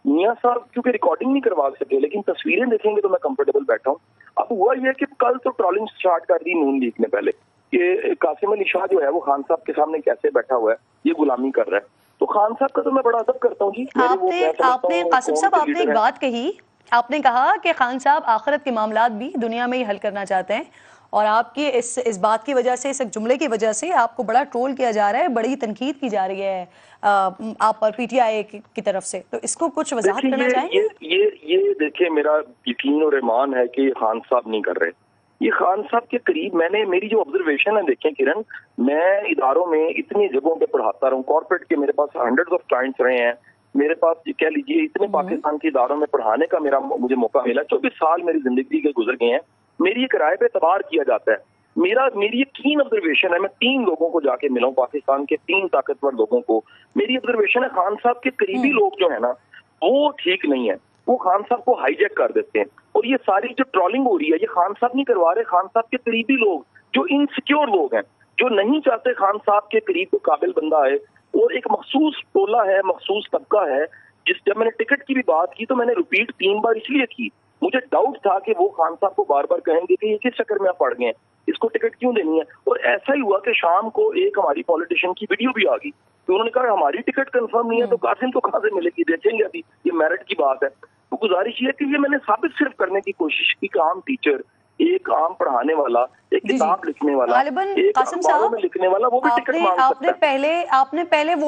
मियाँ साहब क्योंकि रिकॉर्डिंग नहीं करवा सके, लेकिन तस्वीरें देखेंगे तो मैं कंफर्टेबल बैठा हूँ। अब हुआ यह कि कल तो ट्रॉलिंग स्टार्ट कर दी नून लीग ने पहले कि कासिम अली शाह जो है वो खान साहब के सामने कैसे बैठा हुआ है, ये गुलामी कर रहा है। तो खान साहब का तो मैं बड़ा अदब करता हूँ जी। आपने कासिम साहब आपने एक बात कही, आपने कहा कि खान साहब आखिरत के मामलात भी दुनिया में ही हल करना चाहते हैं, और आपकी इस बात की वजह से, इस जुमले की वजह से आपको बड़ा ट्रोल किया जा रहा है, बड़ी तनकीद की जा रही है आप पर पीटीआई की तरफ से। तो इसको कुछ वजाहत करना चाहेंगे? ये देखिए, मेरा यकीन और ईमान है कि खान साहब नहीं कर रहे। ये खान साहब के करीब मेरी जो ऑब्जर्वेशन है, देखें किरण, मैं इदारों में इतनी जगहों पे पढ़ाता रहा हूँ, कॉर्पोरेट के मेरे पास हंड्रेड्स ऑफ क्लाइंट्स रहे हैं, मेरे पास कह लीजिए इतने पाकिस्तान के इदारों में पढ़ाने का मुझे मौका मिला। 24 साल मेरी जिंदगी के गुजर गए हैं। मेरी एक राय पे एतबार किया जाता है। मेरी यकीन ऑब्जर्वेशन है, मैं 3 लोगों को जाके मिला हूँ, पाकिस्तान के 3 ताकतवर लोगों को। मेरी ऑब्जर्वेशन है, खान साहब के करीबी लोग जो है ना, वो ठीक नहीं है। वो खान साहब को हाईजैक कर देते हैं, और ये सारी जो ट्रोलिंग हो रही है, ये खान साहब नहीं करवा रहे। खान साहब के करीबी लोग, जो इनसिक्योर लोग हैं, जो नहीं चाहते खान साहब के करीब कोई काबिल बंदा आए, और एक मखसूस टोला है, मखसूस तबका है। जब मैंने टिकट की भी बात की तो मैंने रिपीट 3 बार इसलिए की, मुझे डाउट था कि वो खान साहब को बार बार कहेंगे कि ये किस चक्कर में आप पड़ गए हैं, इसको टिकट क्यों देनी है। और ऐसा ही हुआ कि शाम को एक हमारी पॉलिटिशियन की वीडियो भी आ गई, तो उन्होंने कहा हमारी टिकट कंफर्म नहीं है, तो कासिम को कहां से मिलेगी, देखेंगे अभी, ये मेरिट की बात है। तो गुजारिश ये कि ये मैंने साबित सिर्फ करने की कोशिश की कि आम टीचर, एक आम पढ़ाने वाला, एक किताब लिखने वाला, एक अखबारों में लिखने वाला, वो भी टिकट मांग सकता है। आपने पहले वो